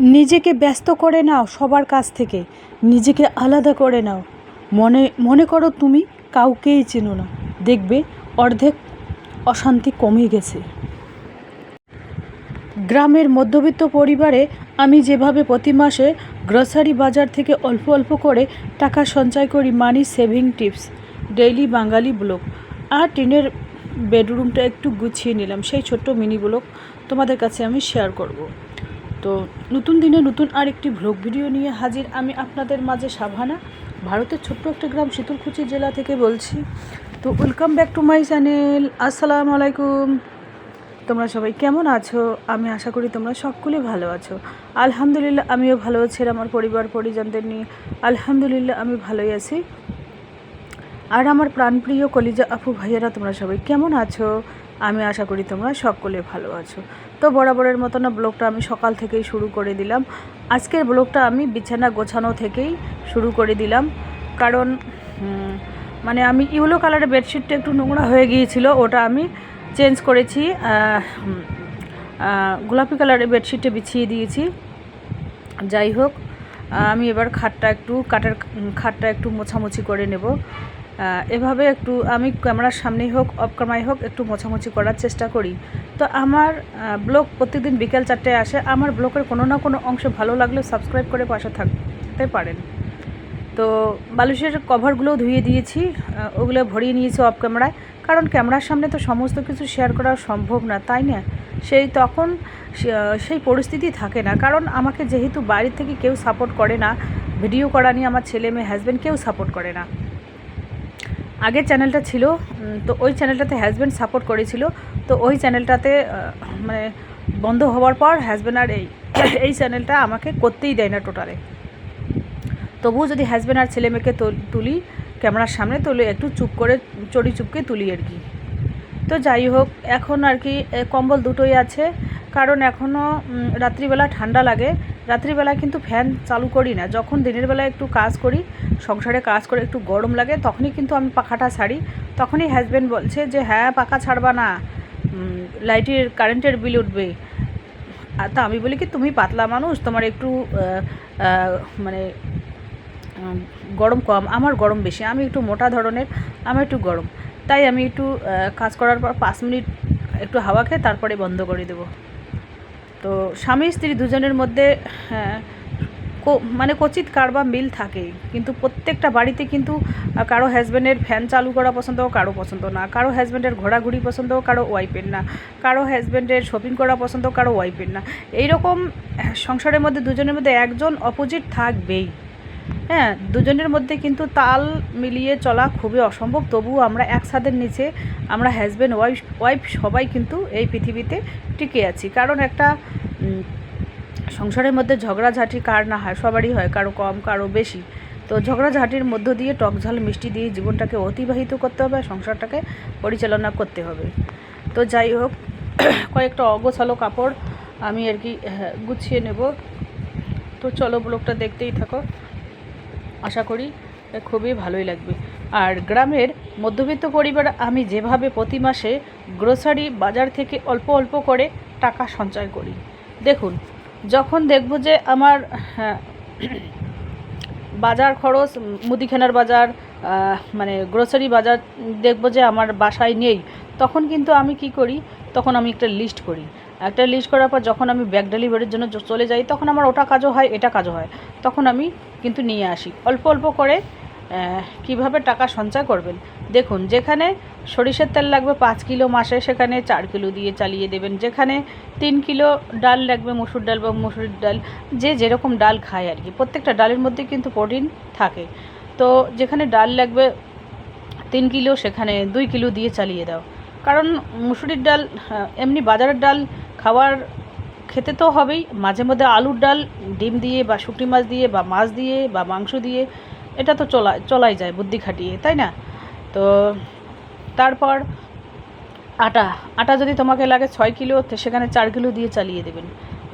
নিজেকে ব্যস্ত করে নাও সবার কাছ থেকে, নিজেকে আলাদা করে নাও। মনে করো তুমি কাউকেই চেনো না, দেখবে অর্ধেক অশান্তি কমে গেছে। গ্রামের মধ্যবিত্ত পরিবারে আমি যেভাবে প্রতি মাসে গ্রসারি বাজার থেকে অল্প অল্প করে টাকা সঞ্চয় করি, মানি সেভিং টিপস, ডেইলি বাঙালি ব্লগ। আর টিনের বেডরুমটা একটু গুছিয়ে নিলাম, সেই ছোট্ট মিনি ব্লগ তোমাদের কাছে আমি শেয়ার করব। তো নতুন দিনে নতুন আরেকটি ভ্লগ ভিডিও নিয়ে হাজির আমি আপনাদের মাঝে। সাভানা, ভারতের ছোট্ট একটা গ্রাম শীতলকুচি জেলা থেকে বলছি। তো welcome back to my channel. আসসালামু আলাইকুম। তোমরা সবাই কেমন আছো? আমি আশা করি তোমরা সকলেই ভালো আছো। আলহামদুলিল্লাহ আমিও ভালো আছি, আমার পরিবার পরিজনদের নিয়ে আলহামদুলিল্লাহ আমি ভালোই আছি। আর আমার প্রাণপ্রিয় কলিজা আপু ভাইয়েরা তোমরা সবাই কেমন আছো? আমি আশা করি তোমরা সকলে ভালো আছো। তো বরাবরের মতো না ব্লগটা আমি সকাল থেকেই শুরু করে দিলাম। আজকের ব্লগটা আমি বিছানা গোছানো থেকেই শুরু করে দিলাম, কারণ মানে আমি ইয়েলো কালারের বেডশিটটা একটু নোংরা হয়ে গিয়েছিল, ওটা আমি চেঞ্জ করেছি, গোলাপি কালারের বেডশিটে বিছিয়ে দিয়েছি। যাই হোক, আমি এবার খাটটা একটু মোছামুছি করে নেব। এভাবে একটু আমি ক্যামেরার সামনেই হোক অফ ক্যামেরায় হোক একটু মোছামুছি করার চেষ্টা করি। তো আমার ব্লগ প্রতিদিন বিকেল 4টায় আসে। আমার ব্লগের কোনো না কোনো অংশ ভালো লাগলে সাবস্ক্রাইব করে পাশে থাকতে পারেন। তো বালিশের কভারগুলোও ধুয়ে দিয়েছি, ওগুলো ভরিয়ে নিয়েছি অফ ক্যামেরায়, কারণ ক্যামেরার সামনে তো সমস্ত কিছু শেয়ার করা সম্ভব না, তাই না? তখন সেই পরিস্থিতি থাকে না, কারণ আমাকে যেহেতু বাইরে থেকে কেউ সাপোর্ট করে না, ভিডিও করা নিয়ে আমার ছেলে মেয়ে হাজব্যান্ড কেউ সাপোর্ট করে না। আগের চ্যানেলটা ছিল, তো ওই চ্যানেলটাতে হাজব্যান্ড সাপোর্ট করেছিল, তো ওই চ্যানেলটাতে মানে বন্ধ হওয়ার পর হাজব্যান্ড আর এই চ্যানেলটা আমাকে করতেই দেয় না টোটালে। তবুও যদি হাজব্যান্ড আর ছেলে মেয়েকে তুলি ক্যামেরার সামনে, তুলে একটু চুপ করে চড়ি চুপকে তুলি আর কি। তো যাই হোক, এখন আর কি কম্বল দুটোই আছে, কারণ এখনও রাত্রিবেলা ঠান্ডা লাগে। রাত্রিবেলা কিন্তু ফ্যান চালু করি না, যখন দিনের বেলা একটু কাজ করি, সংসারে কাজ করে একটু গরম লাগে, তখনই কিন্তু আমি পাখাটা ছাড়ি। তখনই হাজব্যান্ড বলছে যে হ্যাঁ পাখা ছাড়বা না, কারেন্টের বিল উঠবে। তা আমি বলি কি, তুমি পাতলা মানুষ, তোমার একটু মানে গরম কম, আমার গরম বেশি, আমি একটু মোটা ধরনের, আমার একটু গরম, তাই আমি একটু কাজ করার পর 5 মিনিট একটু হাওয়া খেয়ে তারপরে বন্ধ করে দেব। তো স্বামী স্ত্রী দুজনের মধ্যে মানে কচিত কারবা মিল থাকেই, কিন্তু প্রত্যেকটা বাড়িতে কিন্তু কারো হাজব্যান্ডের ফ্যান চালু করা পছন্দ, কারো পছন্দ না, কারো হাজব্যান্ডের ঘোরাঘুরি পছন্দ, কারো ওয়াইফের না, কারো হাজব্যান্ডের শপিং করা পছন্দ, কারো ওয়াইফের না। এইরকম সংসারের মধ্যে দুজনের মধ্যে একজন অপোজিট থাকবেই। হ্যাঁ, দুজনের মধ্যে কিন্তু তাল মিলিয়ে চলা খুবই অসম্ভব। তবুও আমরা এক ছাদের নিচে, আমরা হাজব্যান্ড ওয়াইফ সবাই কিন্তু এই পৃথিবীতে টিকে আছি, কারণ একটা সংসারের মধ্যে ঝগড়াঝাঁটি কার না হয়, সবারই হয়, কারো কম কারো বেশি। তো ঝগড়াঝাঁটির মধ্য দিয়ে টকঝাল মিষ্টি দিয়ে জীবনটাকে অতিবাহিত করতে হবে, সংসারটাকে পরিচালনা করতে হবে। তো যাই হোক, কয়েকটা অগোছালো কাপড় আমি আর কি গুছিয়ে নেব। তো চলো ব্লগটা দেখতেই থাকো, আশা করি খুবই ভালোই লাগবে। আর গ্রামের মধ্যবিত্ত পরিবার আমি যেভাবে প্রতি মাসে গ্রোসারি বাজার থেকে অল্প অল্প করে টাকা সঞ্চয় করি, দেখুন, যখন দেখব যে আমার বাজার খরচ, মুদিখানার বাজার, মানে গ্রোসারি বাজার দেখব যে আমার বাসায় নেই, তখন কিন্তু আমি কি করি, তখন আমি একটা লিস্ট করি। একটা লিস্ট করার পর যখন আমি ব্যাগ ডেলিভারির জন্য চলে যাই, তখন আমার ওটা কাজও হয়, এটা কাজও হয়, তখন আমি কিন্তু নিয়ে আসি অল্প অল্প করে। কিভাবে টাকা সঞ্চয় করবেন দেখুন, যেখানে সরিষার তেল লাগবে 5 কিলো মাসে, সেখানে 4 কিলো দিয়ে চালিয়ে দেবেন। যেখানে 3 কিলো ডাল লাগবে, মসুর ডাল বা মসুরির ডাল, যে যেরকম ডাল খায় আর কি, প্রত্যেকটা ডালের মধ্যে কিন্তু প্রোটিন থাকে। তো যেখানে ডাল লাগবে 3 কিলো, সেখানে 2 কিলো দিয়ে চালিয়ে দাও, কারণ মুসুরির ডাল এমনি বাজারের ডাল খেতে তো হবেই, মাঝে মধ্যে আলুর ডাল ডিম দিয়ে বা শুকনি মাছ দিয়ে বা মাছ দিয়ে বা মাংস দিয়ে, এটা তো চলাই যায় বুদ্ধি খাটিয়ে, তাই না? তো তারপর আটা যদি তোমাকে লাগে 6 কিলো, সেখানে 4 কিলো দিয়ে চালিয়ে দেবেন।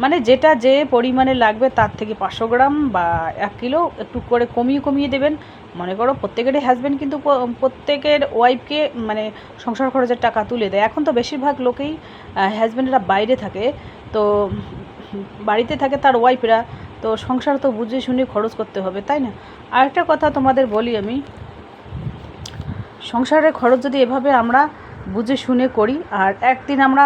মানে যেটা যে পরিমাণে লাগবে তার থেকে 500 গ্রাম বা 1 কিলো একটু করে কমিয়ে দেবেন। মনে করো প্রত্যেকেরই হাজব্যান্ড কিন্তু প্রত্যেকের ওয়াইফকে মানে সংসার খরচের টাকা তুলে দেয়। এখন তো বেশিরভাগ লোকেই হাজব্যান্ডরা বাইরে থাকে, তো বাড়িতে থাকে তার ওয়াইফরা, তো সংসার তো বুঝে শুনে খরচ করতে হবে, তাই না? আরেকটা কথা তোমাদের বলি আমি, সংসারের খরচ যদি এভাবে আমরা বুঝে শুনে করি, আর একদিন আমরা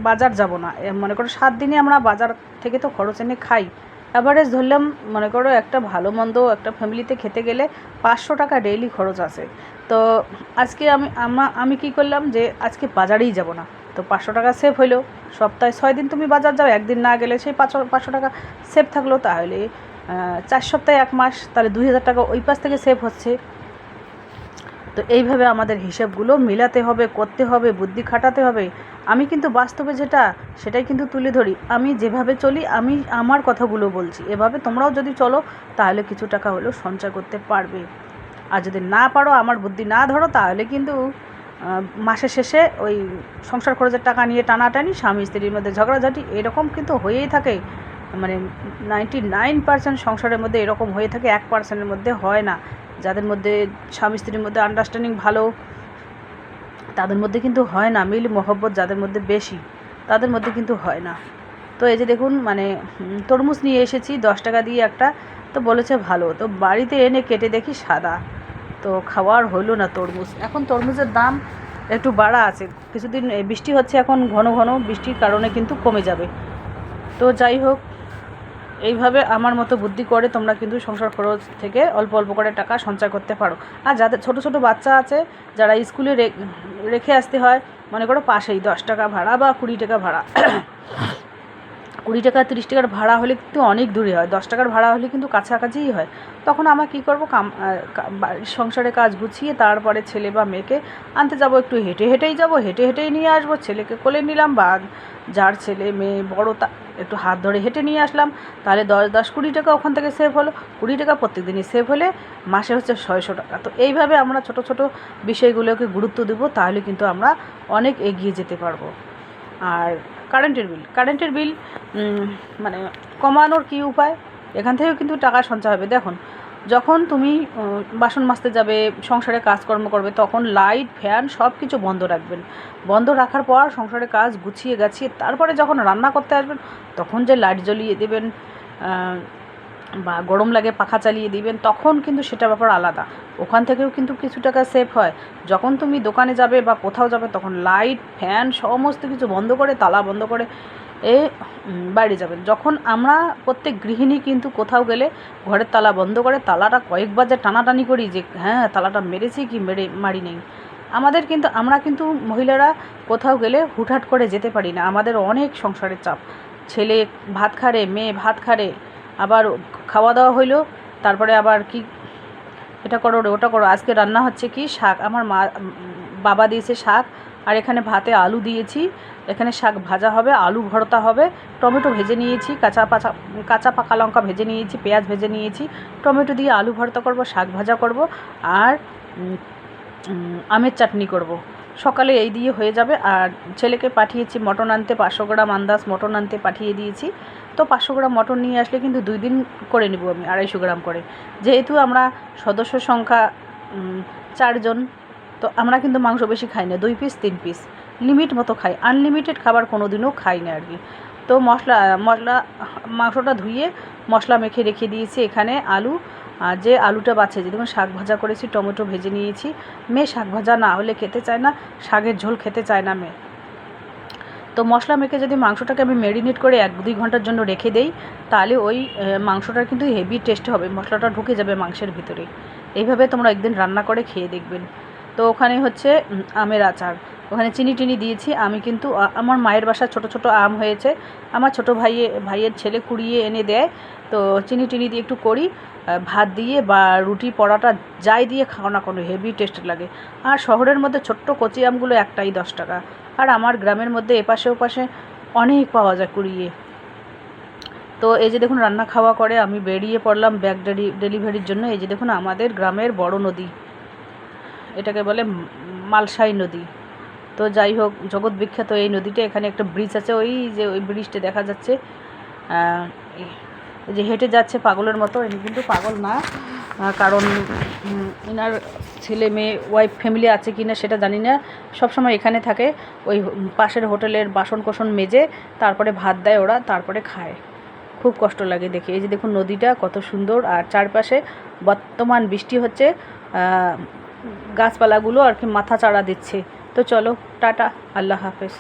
বাজার যাব না, মনে করো 7 দিনে আমরা বাজার থেকে তো খরচ এনে খাই, অ্যাভারেজ ধরলাম মনে করো একটা ভালো মন্দ একটা ফ্যামিলিতে খেতে গেলে 500 টাকা ডেইলি খরচ আছে। তো আজকে আমি কি করলাম যে আজকে বাজারেই যাব না, তো 500 টাকা সেভ হইলো। সপ্তাহে 6 দিন তুমি বাজার যাও, একদিন না গেলে সেই 500 টাকা সেভ থাকলো, তাহলে 4 সপ্তাহে 1 মাস, তাহলে 2000 টাকা ওই পাশ থেকে সেভ হচ্ছে। তো এইভাবে আমাদের হিসাবগুলো মেলাতে হবে, করতে হবে, বুদ্ধি খাটাতে হবে। আমি কিন্তু বাস্তবে সেটাই কিন্তু তুলে ধরি। আমি যেভাবে চলি, আমি আমার কথাগুলো বলছি, এভাবে তোমরাও যদি চলো তাহলে কিছু টাকা হলেও সঞ্চয় করতে পারবে। আর যদি না পারো, আমার বুদ্ধি না ধরো, তাহলে কিন্তু মাসের শেষে ওই সংসার খরচের টাকা নিয়ে টানাটানি, স্বামী স্ত্রীর মধ্যে ঝগড়াঝাটি এরকম কিন্তু হয়েই থাকে। মানে 99% সংসারের মধ্যে এরকম হয়ে থাকে, 1%-এর মধ্যে হয় না। যাদের মধ্যে স্বামী স্ত্রীর মধ্যে আন্ডারস্ট্যান্ডিং ভালো, তাদের মধ্যে কিন্তু হয় না। মিল মহব্বত যাদের মধ্যে বেশি, তাদের মধ্যে কিন্তু হয় না। তো এই যে দেখুন, মানে তরমুজ নিয়ে এসেছি 10 টাকা দিয়ে একটা, তো বলেছে ভালো, তো বাড়িতে এনে কেটে দেখি সাদা, তো খাওয়ার হলো না তরমুজ। এখন তরমুজের দাম একটু বাড়া আছে, কিছুদিন বৃষ্টি হচ্ছে, এখন ঘন ঘন বৃষ্টির কারণে কিন্তু কমে যাবে। তো যাই হোক, এইভাবে আমার মতো বুদ্ধি করে তোমরা কিন্তু সংসার খরচ থেকে অল্প অল্প করে টাকা সঞ্চয় করতে পারো। আর যাদের ছোট ছোট বাচ্চা আছে, যারা স্কুলে রেখে আসতে হয়, মনে করো পাশেই 10 টাকা ভাড়া বা 20 টাকা ভাড়া 20 টাকা 30 টাকার ভাড়া হলে কিন্তু অনেক দূরে হয়, 10 টাকার ভাড়া হলে কিন্তু কাছাকাছিই হয়। তখন আমার কী করবো, সংসারে কাজ গুছিয়ে তারপরে ছেলে বা মেয়েকে আনতে যাব, একটু হেঁটে হেঁটেই যাব, হেঁটে হেঁটেই নিয়ে আসবো, ছেলেকে কোলে নিলাম, বা যার ছেলে মেয়ে বড় তা একটু হাত ধরে হেঁটে নিয়ে আসলাম, তাহলে 10-20 টাকা ওখান থেকে সেভ হলো। 20 টাকা প্রত্যেক দিনই সেভ হলে মাসে হচ্ছে 600 টাকা। তো এইভাবে আমরা ছোট ছোট বিষয়গুলোকে গুরুত্ব দেবো, তাহলে কিন্তু আমরা অনেক এগিয়ে যেতে পারবো। আর কারেন্টের বিল মানে কমানোর কী উপায়, এখান থেকেও কিন্তু টাকা সঞ্চয় হবে। দেখুন, যখন তুমি বাসন মাজতে যাবে, সংসারে কাজকর্ম করবে, তখন লাইট ফ্যান সব কিছু বন্ধ রাখবেন। বন্ধ রাখার পর সংসারে কাজ গুছিয়ে গাছিয়ে তারপরে যখন রান্না করতে আসবেন, তখন যে লাইট জ্বলিয়ে দেবেন বা গরম লাগে পাখা চালিয়ে দিবেন, তখন কিন্তু সেটা ব্যাপার আলাদা। ওখান থেকেও কিন্তু কিছু টাকা সেভ হয়। যখন তুমি দোকানে যাবে বা কোথাও যাবে, তখন লাইট ফ্যান সমস্ত কিছু বন্ধ করে, তালা বন্ধ করে বাইরে যাবেন। যখন আমরা প্রত্যেক গৃহিণী কিন্তু কোথাও গেলে ঘরের তালা বন্ধ করে তালাটা কয়েকবার যে টানাটানি করি, যে হ্যাঁ তালাটা মেরেছি কি মারি নেই। আমরা কিন্তু মহিলারা কোথাও গেলে হুটহাট করে যেতে পারি না, আমাদের অনেক সংসারের চাপ। ছেলে ভাত খাড়ে, মেয়ে ভাত খাড়ে, আবার খাওয়া দাওয়া হইলো, তারপরে আবার কি এটা করো ওটা করো। আজকে রান্না হচ্ছে কি শাক, আমার বাবা দিয়েছে শাক, আর এখানে ভাতে আলু দিয়েছি, এখানে শাক ভাজা হবে, আলু ভর্তা হবে, টমেটো ভেজে নিয়েছি, কাঁচা পাকা লঙ্কা ভেজে নিয়েছি, পেঁয়াজ ভেজে নিয়েছি, টমেটো দিয়ে আলু ভর্তা করব, শাক ভাজা করব, আর আমের চাটনি করব। সকালে এই দিয়ে হয়ে যাবে। আর ছেলেকে পাঠিয়েছি মটন আনতে, 500 গ্রাম আন্দাজ মটন আনতে পাঠিয়ে দিয়েছি। তো 500 গ্রাম মটন নিয়ে আসলে কিন্তু 2 দিন করে নেব আমি, 250 গ্রাম করে। যেহেতু আমরা সদস্য সংখ্যা 4 জন, তো আমরা কিন্তু মাংস বেশি খাই না, 2 পিস 3 পিস লিমিট মতো খাই, আনলিমিটেড খাবার কোনো দিনও খাই না আর কি। তো মাংসটা ধুয়ে মশলা মেখে রেখে দিয়েছি। এখানে আলু, আর যে আলুটা বাছে, যে দেখুন শাক ভাজা করেছি, টমেটো ভেজে নিয়েছি। মেয়ে শাক ভাজা না হলে খেতে চায় না, শাকের ঝোল খেতে চায় না মেয়ে। তো মশলা মেখে যদি মাংসটাকে আমি ম্যারিনেট করে 1-2 ঘন্টার জন্য রেখে দেই, তাহলে ওই মাংসটার কিন্তু হেভি টেস্ট হবে, মশলাটা ঢুকে যাবে মাংসের ভিতরে। এইভাবে তোমরা একদিন রান্না করে খেয়ে দেখবেন। তো ওখানে হচ্ছে আমের আচার, ওখানে চিনি টিনি দিয়েছি। আমি কিন্তু আমার মায়ের বাসায় ছোট ছোট আম হয়েছে, আমার ছোটো ভাইয়ের ছেলে কুড়িয়ে এনে দেয়, তো চিনি টিনি দিয়ে একটু করি, ভাত দিয়ে বা রুটি পরোটা যাই দিয়ে খাও না কোনো, হেভি টেস্ট লাগে। আর শহরের মধ্যে ছোট্ট কচি আমগুলো একটাই 10 টাকা, আর আমার গ্রামের মধ্যে এপাশে ওপাশে অনেক পাওয়া যায় কুড়িয়ে। তো এই যে দেখুন, রান্না খাওয়া করে আমি বেরিয়ে পড়লাম ব্যাগ ডেলিভারির জন্য। এই যে দেখুন, আমাদের গ্রামের বড় নদী, এটাকে বলে মালসাই নদী। তো যাই হোক, জগৎ বিখ্যাত এই নদীটা। এখানে একটা ব্রিজ আছে, ওই যে ওই ব্রিজটা দেখা যাচ্ছে, এই যে হেঁটে যাচ্ছে পাগলের মতো, ইনি কিন্তু পাগল না, কারণ এনার ছেলে মেয়ে ওয়াইফ ফ্যামিলি আছে কি না সেটা জানি না, সবসময় এখানে থাকে। ওই পাশের হোটেলের বাসন কোসন মেজে তারপরে ভাত দেয় ওরা, তারপরে খায়। খুব কষ্ট লাগে দেখে। এই যে দেখুন নদীটা কত সুন্দর, আর চারপাশে বর্তমান বৃষ্টি হচ্ছে, গাছপালাগুলো আর কি মাথা চাড়া দিচ্ছে। তো চলো টাটা, আল্লাহ হাফেজ।